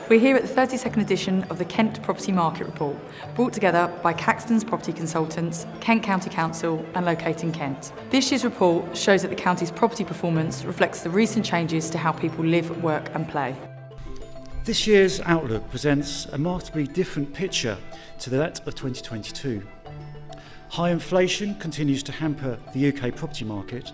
We're here at the 32nd edition of the Kent Property Market Report, brought together by Caxtons Property Consultants, Kent County Council and Locating Kent. This year's report shows that the county's property performance reflects the recent changes to how people live, work and play. This year's outlook presents a markedly different picture to that of 2022. High inflation continues to hamper the UK property market,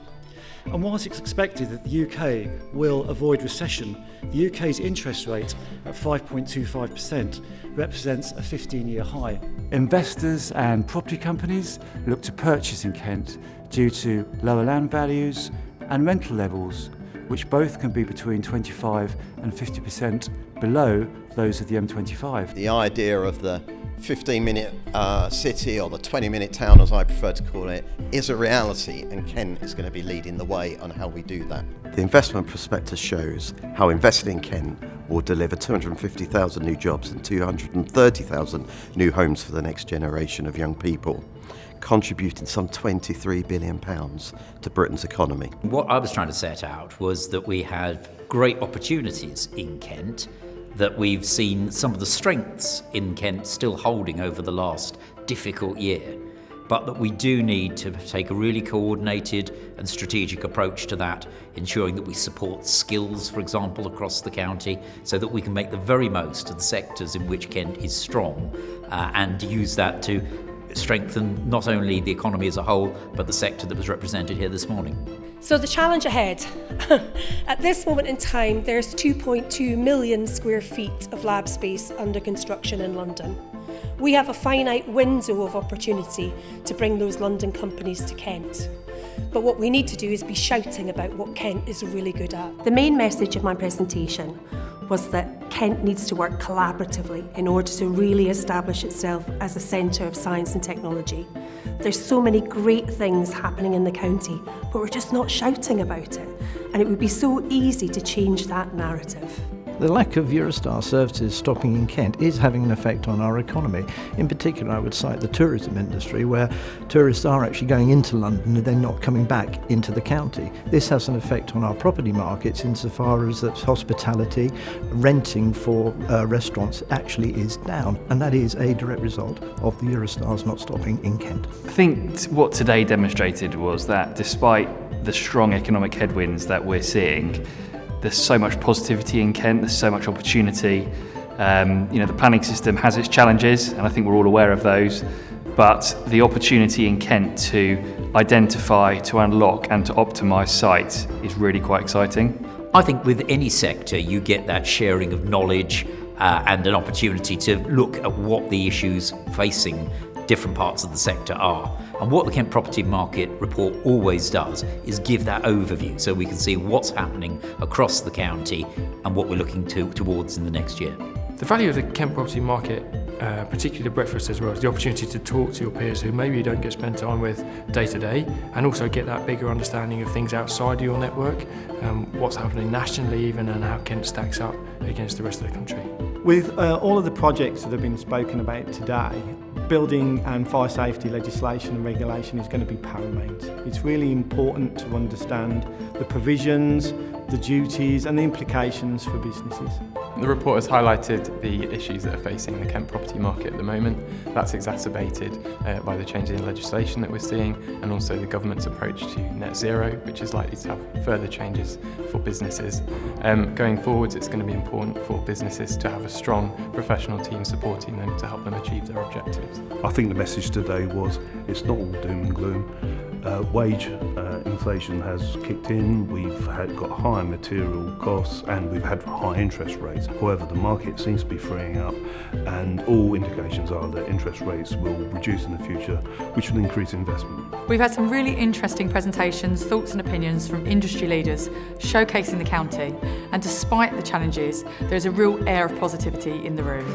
and whilst it's expected that the UK will avoid recession, the UK's interest rate at 5.25% represents a 15-year high. Investors and property companies look to purchase in Kent due to lower land values and rental levels, which both can be between 25 and 50% below those of the M25. The idea of the 15-minute city, or the 20-minute town as I prefer to call it, is a reality, and Kent is going to be leading the way on how we do that. The investment prospectus shows how investing in Kent will deliver 250,000 new jobs and 230,000 new homes for the next generation of young people, contributing some £23 billion to Britain's economy. What I was trying to set out was that we have great opportunities in Kent, that we've seen some of the strengths in Kent still holding over the last difficult year, but that we do need to take a really coordinated and strategic approach to that, ensuring that we support skills, for example, across the county, so that we can make the very most of the sectors in which Kent is strong and use that to strengthen not only the economy as a whole, but the sector that was represented here this morning. So the challenge ahead. At this moment in time, there's 2.2 million square feet of lab space under construction in London. We have a finite window of opportunity to bring those London companies to Kent. But what we need to do is be shouting about what Kent is really good at. The main message of my presentation was that Kent needs to work collaboratively in order to really establish itself as a centre of science and technology. There's so many great things happening in the county, but we're just not shouting about it. And it would be so easy to change that narrative. The lack of Eurostar services stopping in Kent is having an effect on our economy. In particular, I would cite the tourism industry, where tourists are actually going into London and then not coming back into the county. This has an effect on our property markets insofar as that hospitality, renting for restaurants actually is down, and that is a direct result of the Eurostars not stopping in Kent. I think what today demonstrated was that despite the strong economic headwinds that we're seeing, there's so much positivity in Kent, there's so much opportunity. The planning system has its challenges, and I think we're all aware of those, but the opportunity in Kent to identify, to unlock and to optimise sites is really quite exciting. I think with any sector you get that sharing of knowledge and an opportunity to look at what the issues facing different parts of the sector are. And what the Kent Property Market Report always does is give that overview so we can see what's happening across the county and what we're looking towards in the next year. The value of the Kent Property Market, particularly the breakfast as well, is the opportunity to talk to your peers who maybe you don't get spend time with day to day, and also get that bigger understanding of things outside of your network, what's happening nationally even, and how Kent stacks up against the rest of the country. With all of the projects that have been spoken about today, building and fire safety legislation and regulation is going to be paramount. It's really important to understand the provisions, the duties and the implications for businesses. The report has highlighted the issues that are facing the Kent property market at the moment. That's exacerbated by the change in legislation that we're seeing, and also the government's approach to net zero, which is likely to have further changes for businesses. Going forwards, it's going to be important for businesses to have a strong professional team supporting them to help them achieve their objectives. I think the message today was it's not all doom and gloom. Wage inflation has kicked in, we've got higher material costs and we've had high interest rates. However, the market seems to be freeing up, and all indications are that interest rates will reduce in the future, which will increase investment. We've had some really interesting presentations, thoughts and opinions from industry leaders showcasing the county, and despite the challenges, there's a real air of positivity in the room.